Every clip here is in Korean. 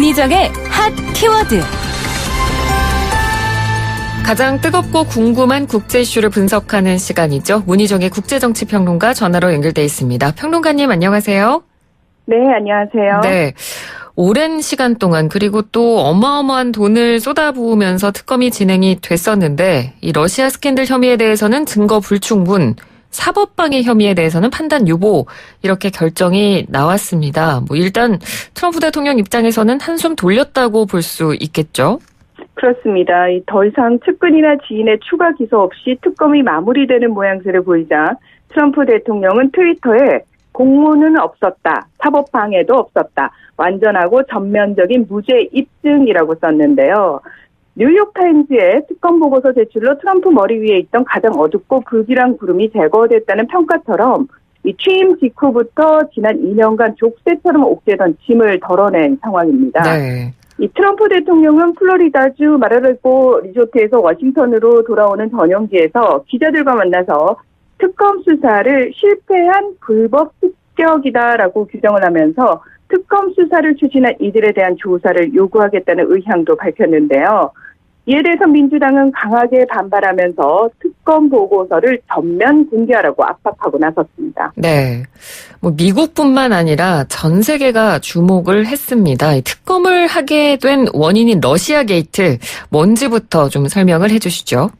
문희정의 핫 키워드. 가장 뜨겁고 궁금한 국제 이슈를 분석하는 시간이죠. 문희정의 국제정치평론가 전화로 연결돼 있습니다. 평론가님 안녕하세요. 네, 안녕하세요. 네. 오랜 시간 동안 그리고 또 어마어마한 돈을 쏟아부으면서 특검이 진행이 됐었는데 이 러시아 스캔들 혐의에 대해서는 증거 불충분, 사법방해 혐의에 대해서는 판단 유보 이렇게 결정이 나왔습니다. 일단 트럼프 대통령 입장에서는 한숨 돌렸다고 볼 수 있겠죠? 그렇습니다. 더 이상 측근이나 지인의 추가 기소 없이 특검이 마무리되는 모양새를 보이자 트럼프 대통령은 트위터에 공모는 없었다, 사법방해도 없었다, 완전하고 전면적인 무죄 입증이라고 썼는데요. 뉴욕타임즈의 특검 보고서 제출로 트럼프 머리 위에 있던 가장 어둡고 불길한 구름이 제거됐다는 평가처럼 이 취임 직후부터 지난 2년간 족쇄처럼 옥죄던 짐을 덜어낸 상황입니다. 네. 이 트럼프 대통령은 플로리다주 마라레고 리조트에서 워싱턴으로 돌아오는 전용기에서 기자들과 만나서 특검 수사를 실패한 불법 습격이다라고 규정을 하면서 특검 수사를 추진한 이들에 대한 조사를 요구하겠다는 의향도 밝혔는데요. 이에 대해서 민주당은 강하게 반발하면서 특검 보고서를 전면 공개하라고 압박하고 나섰습니다. 네. 미국뿐만 아니라 전 세계가 주목을 했습니다. 이 특검을 하게 된 원인인 러시아 게이트, 뭔지부터 좀 설명을 해주시죠.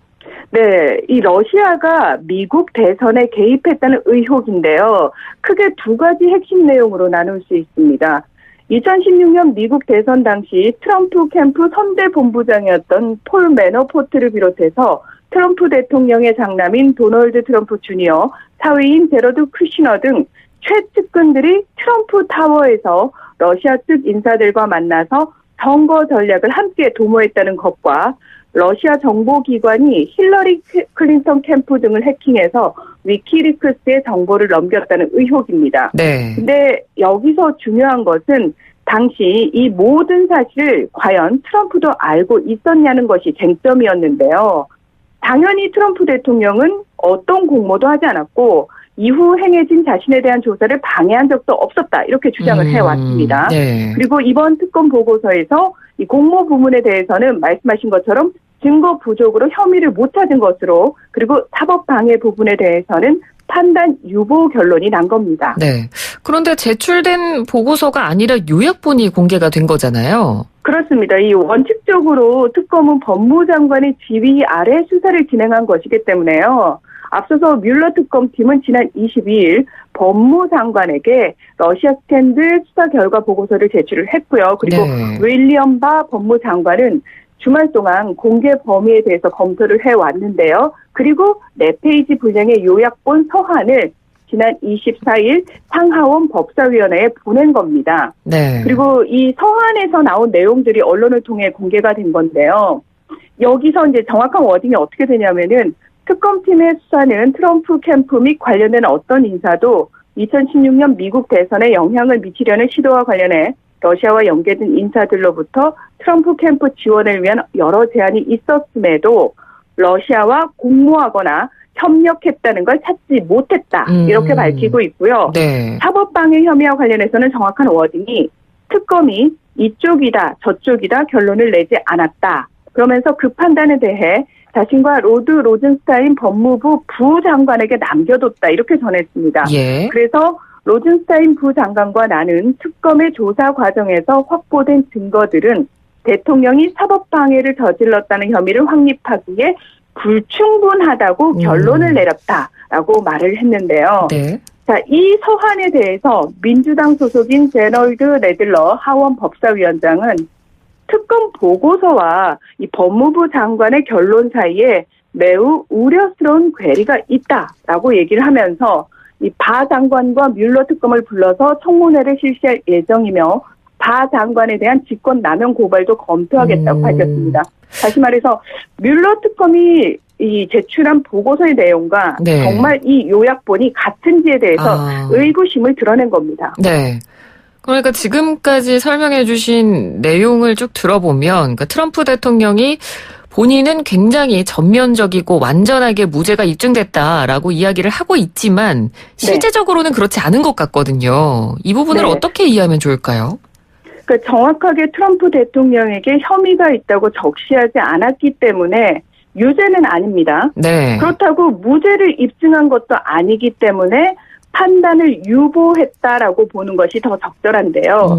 네, 이 러시아가 미국 대선에 개입했다는 의혹인데요. 크게 두 가지 핵심 내용으로 나눌 수 있습니다. 2016년 미국 대선 당시 트럼프 캠프 선대본부장이었던 폴 매너포트를 비롯해서 트럼프 대통령의 장남인 도널드 트럼프 주니어, 사위인 제러드 쿠시너 등 최측근들이 트럼프 타워에서 러시아 측 인사들과 만나서 선거 전략을 함께 도모했다는 것과 러시아 정보기관이 힐러리 클린턴 캠프 등을 해킹해서 위키리크스에 정보를 넘겼다는 의혹입니다. 네. 근데 여기서 중요한 것은 당시 이 모든 사실을 과연 트럼프도 알고 있었냐는 것이 쟁점이었는데요. 당연히 트럼프 대통령은 어떤 공모도 하지 않았고 이후 행해진 자신에 대한 조사를 방해한 적도 없었다. 이렇게 주장을 해왔습니다. 네. 그리고 이번 특검 보고서에서 이 공모 부문에 대해서는 말씀하신 것처럼 증거 부족으로 혐의를 못 찾은 것으로, 그리고 사법방해 부분에 대해서는 판단 유보 결론이 난 겁니다. 네. 그런데 제출된 보고서가 아니라 요약본이 공개가 된 거잖아요. 그렇습니다. 이 원칙적으로 특검은 법무장관의 지휘 아래 수사를 진행한 것이기 때문에요. 앞서서 뮬러 특검팀은 지난 22일 법무장관에게 러시아 스캔들 수사 결과 보고서를 제출을 했고요. 그리고 네. 윌리엄 바 법무장관은 주말 동안 공개 범위에 대해서 검토를 해왔는데요. 그리고 4페이지 분량의 요약본 서한을 지난 24일 상하원 법사위원회에 보낸 겁니다. 네. 그리고 이 서한에서 나온 내용들이 언론을 통해 공개가 된 건데요. 여기서 이제 정확한 워딩이 어떻게 되냐면은 특검팀의 수사는 트럼프 캠프 및 관련된 어떤 인사도 2016년 미국 대선에 영향을 미치려는 시도와 관련해 러시아와 연계된 인사들로부터 트럼프 캠프 지원을 위한 여러 제안이 있었음에도 러시아와 공모하거나 협력했다는 걸 찾지 못했다. 이렇게 밝히고 있고요. 네. 사법방해 혐의와 관련해서는 정확한 워딩이 특검이 이쪽이다 저쪽이다 결론을 내지 않았다. 그러면서 그 판단에 대해 자신과 로드 로젠스타인 법무부 부장관에게 남겨뒀다. 이렇게 전했습니다. 예. 그래서 로젠스타인 부장관과 나는 특검의 조사 과정에서 확보된 증거들은 대통령이 사법방해를 저질렀다는 혐의를 확립하기에 불충분하다고 결론을 내렸다라고 말을 했는데요. 네. 자, 이 서한에 대해서 민주당 소속인 제널드 레들러 하원 법사위원장은 특검 보고서와 이 법무부 장관의 결론 사이에 매우 우려스러운 괴리가 있다라고 얘기를 하면서 이 바 장관과 뮬러 특검을 불러서 청문회를 실시할 예정이며 바 장관에 대한 직권남용 고발도 검토하겠다고 밝혔습니다. 다시 말해서 뮬러 특검이 이 제출한 보고서의 내용과 네. 정말 이 요약본이 같은지에 대해서 의구심을 드러낸 겁니다. 네. 그러니까 지금까지 설명해 주신 내용을 쭉 들어보면 그러니까 트럼프 대통령이 본인은 굉장히 전면적이고 완전하게 무죄가 입증됐다라고 이야기를 하고 있지만 실제적으로는 그렇지 않은 것 같거든요. 이 부분을 어떻게 이해하면 좋을까요? 그러니까 정확하게 트럼프 대통령에게 혐의가 있다고 적시하지 않았기 때문에 유죄는 아닙니다. 네. 그렇다고 무죄를 입증한 것도 아니기 때문에 판단을 유보했다라고 보는 것이 더 적절한데요.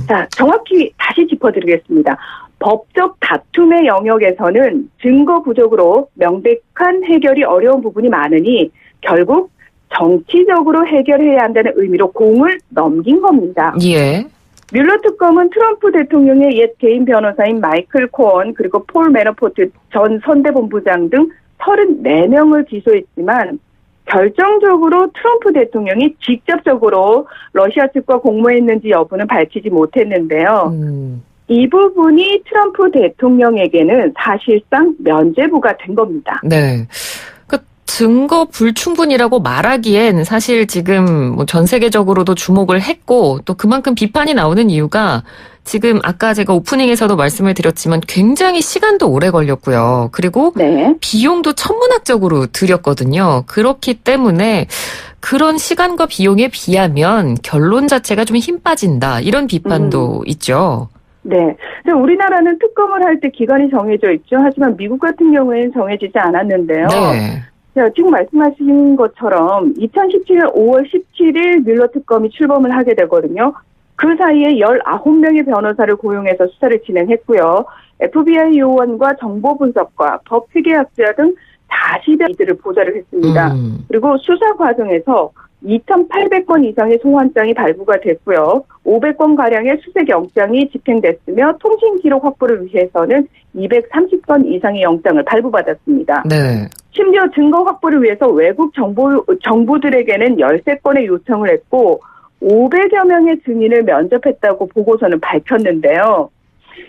자, 정확히 다시 짚어드리겠습니다. 법적 다툼의 영역에서는 증거 부족으로 명백한 해결이 어려운 부분이 많으니 결국 정치적으로 해결해야 한다는 의미로 공을 넘긴 겁니다. 예. 뮬러 특검은 트럼프 대통령의 옛 개인 변호사인 마이클 코언 그리고 폴 매너포트 전 선대본부장 등 34명을 기소했지만 결정적으로 트럼프 대통령이 직접적으로 러시아 측과 공모했는지 여부는 밝히지 못했는데요. 이 부분이 트럼프 대통령에게는 사실상 면죄부가 된 겁니다. 네. 증거 불충분이라고 말하기엔 사실 지금 뭐 전 세계적으로도 주목을 했고 또 그만큼 비판이 나오는 이유가 지금 아까 제가 오프닝에서도 말씀을 드렸지만 굉장히 시간도 오래 걸렸고요. 그리고 네. 비용도 천문학적으로 들였거든요. 그렇기 때문에 그런 시간과 비용에 비하면 결론 자체가 좀 힘 빠진다. 이런 비판도 있죠. 네. 우리나라는 특검을 할 때 기간이 정해져 있죠. 하지만 미국 같은 경우에는 정해지지 않았는데요. 네. 자, 지금 말씀하신 것처럼 2017년 5월 17일 뮬러 특검이 출범을 하게 되거든요. 그 사이에 19명의 변호사를 고용해서 수사를 진행했고요. FBI 요원과 정보 분석과 법 회계학자 등 40여 이들을 보좌를 했습니다. 그리고 수사 과정에서 2,800건 이상의 소환장이 발부가 됐고요. 500건가량의 수색영장이 집행됐으며 통신기록 확보를 위해서는 230건 이상의 영장을 발부받았습니다. 네. 심지어 증거 확보를 위해서 외국 정부들에게는 13건의 요청을 했고 500여 명의 증인을 면접했다고 보고서는 밝혔는데요.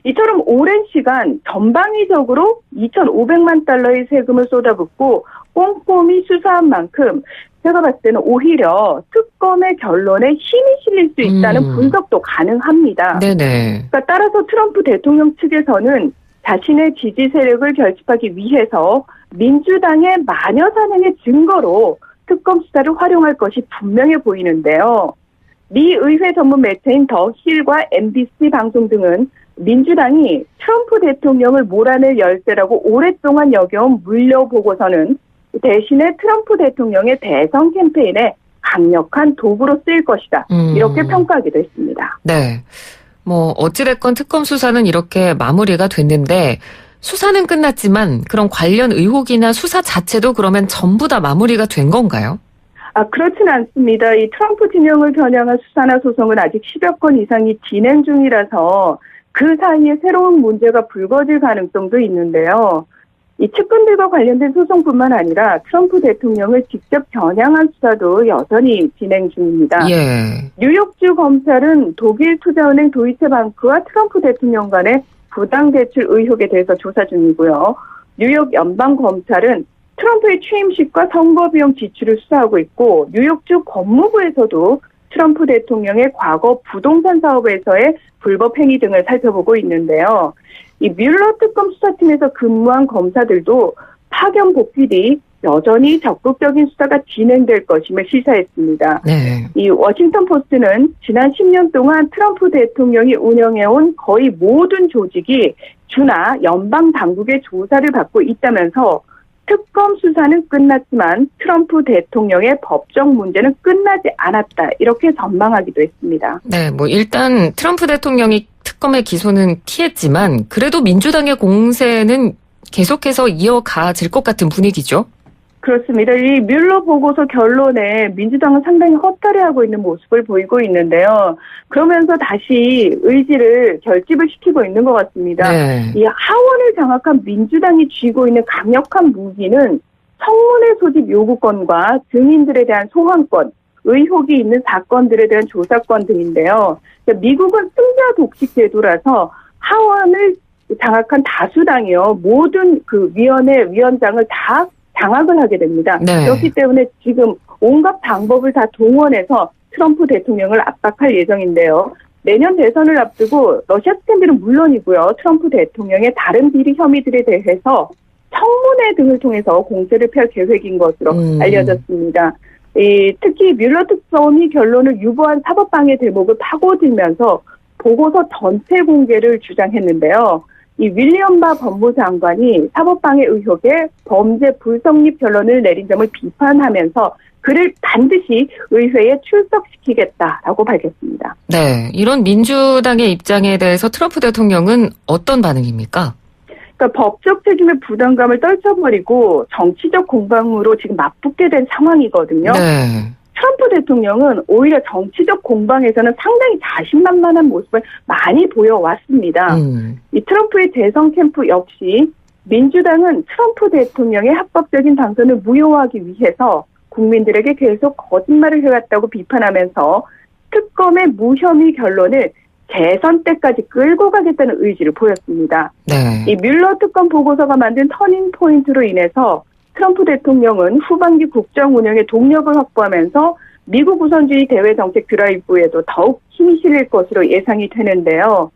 이처럼 오랜 시간 전방위적으로 2,500만 달러의 세금을 쏟아붓고 꼼꼼히 수사한 만큼 제가 봤을 때는 오히려 특검의 결론에 힘이 실릴 수 있다는 분석도 가능합니다. 네네. 그러니까 따라서 트럼프 대통령 측에서는 자신의 지지 세력을 결집하기 위해서 민주당의 마녀 사냥의 증거로 특검 수사를 활용할 것이 분명해 보이는데요. 미 의회 전문 매체인 더 힐과 MBC 방송 등은 민주당이 트럼프 대통령을 몰아낼 열쇠라고 오랫동안 여겨온 물려 보고서는 대신에 트럼프 대통령의 대선 캠페인에 강력한 도구로 쓰일 것이다. 이렇게 평가하기도 했습니다. 네. 뭐 어찌됐건 특검 수사는 이렇게 마무리가 됐는데 수사는 끝났지만 그런 관련 의혹이나 수사 자체도 그러면 전부 다 마무리가 된 건가요? 그렇진 않습니다. 이 트럼프 진영을 겨냥한 수사나 소송은 아직 10여 건 이상이 진행 중이라서 그 사이에 새로운 문제가 불거질 가능성도 있는데요. 이 측근들과 관련된 소송뿐만 아니라 트럼프 대통령을 직접 겨냥한 수사도 여전히 진행 중입니다. 예. 뉴욕주 검찰은 독일 투자은행 도이체방크와 트럼프 대통령 간의 부당 대출 의혹에 대해서 조사 중이고요. 뉴욕 연방검찰은 트럼프의 취임식과 선거비용 지출을 수사하고 있고 뉴욕주 법무부에서도 트럼프 대통령의 과거 부동산 사업에서의 불법 행위 등을 살펴보고 있는데요. 이 뮬러 특검 수사팀에서 근무한 검사들도 파견 복귀 뒤 여전히 적극적인 수사가 진행될 것임을 시사했습니다. 네. 이 워싱턴 포스트는 지난 10년 동안 트럼프 대통령이 운영해온 거의 모든 조직이 주나 연방 당국의 조사를 받고 있다면서 특검 수사는 끝났지만 트럼프 대통령의 법적 문제는 끝나지 않았다. 이렇게 전망하기도 했습니다. 네, 뭐 일단 트럼프 대통령이 특검의 기소는 피했지만 그래도 민주당의 공세는 계속해서 이어가질 것 같은 분위기죠. 그렇습니다. 이 뮬러 보고서 결론에 민주당은 상당히 허탈해하고 있는 모습을 보이고 있는데요. 그러면서 다시 의지를 결집을 시키고 있는 것 같습니다. 네. 이 하원을 장악한 민주당이 쥐고 있는 강력한 무기는 청문회 소집 요구권과 증인들에 대한 소환권, 의혹이 있는 사건들에 대한 조사권 등인데요. 미국은 승자 독식 제도라서 하원을 장악한 다수당이요. 모든 그 위원장을 다 장악을 하게 됩니다. 네. 그렇기 때문에 지금 온갖 방법을 다 동원해서 트럼프 대통령을 압박할 예정인데요. 내년 대선을 앞두고 러시아 스캔들은 물론이고요. 트럼프 대통령의 다른 비리 혐의들에 대해서 청문회 등을 통해서 공세를 펼 계획인 것으로 알려졌습니다. 특히 뮬러 특검이 결론을 유보한 사법방해 대목을 파고들면서 보고서 전체 공개를 주장했는데요. 이 윌리엄 바 법무장관이 사법방해 의혹에 범죄 불성립 결론을 내린 점을 비판하면서 그를 반드시 의회에 출석시키겠다라고 밝혔습니다. 네, 이런 민주당의 입장에 대해서 트럼프 대통령은 어떤 반응입니까? 그러니까 법적 책임의 부담감을 떨쳐버리고 정치적 공방으로 지금 맞붙게 된 상황이거든요. 네. 트럼프 대통령은 오히려 정치적 공방에서는 상당히 자신만만한 모습을 많이 보여왔습니다. 이 트럼프의 대선 캠프 역시 민주당은 트럼프 대통령의 합법적인 당선을 무효화하기 위해서 국민들에게 계속 거짓말을 해왔다고 비판하면서 특검의 무혐의 결론을 대선 때까지 끌고 가겠다는 의지를 보였습니다. 네. 이 뮬러 특검 보고서가 만든 터닝 포인트로 인해서 트럼프 대통령은 후반기 국정 운영에 동력을 확보하면서 미국 우선주의 대외 정책 드라이브에도 더욱 힘이 실릴 것으로 예상이 되는데요.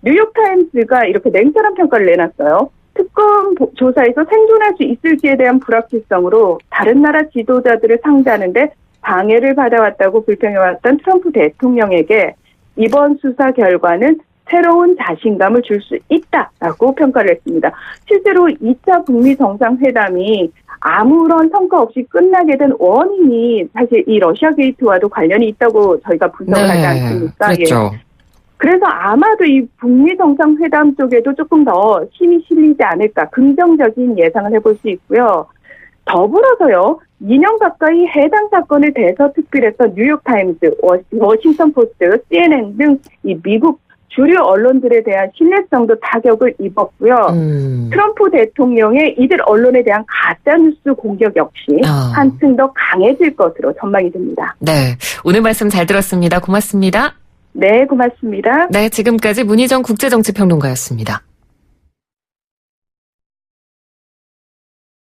뉴욕타임스가 이렇게 냉철한 평가를 내놨어요. 특검 조사에서 생존할 수 있을지에 대한 불확실성으로 다른 나라 지도자들을 상대하는데 방해를 받아왔다고 불평해왔던 트럼프 대통령에게 이번 수사 결과는 새로운 자신감을 줄 수 있다라고 평가를 했습니다. 실제로 2차 북미 정상회담이 아무런 성과 없이 끝나게 된 원인이 사실 이 러시아 게이트와도 관련이 있다고 저희가 분석을 하지 않습니까? 그렇죠. 예. 그래서 아마도 이 북미 정상회담 쪽에도 조금 더 힘이 실리지 않을까 긍정적인 예상을 해볼 수 있고요. 더불어서요. 2년 가까이 해당 사건을 대서특필했던 뉴욕타임스, 워싱턴포스트, CNN 등 이 미국 주류 언론들에 대한 신뢰성도 타격을 입었고요. 트럼프 대통령의 이들 언론에 대한 가짜뉴스 공격 역시 한층 더 강해질 것으로 전망이 됩니다. 네, 오늘 말씀 잘 들었습니다. 고맙습니다. 네, 고맙습니다. 네, 지금까지 문희정 국제정치평론가였습니다.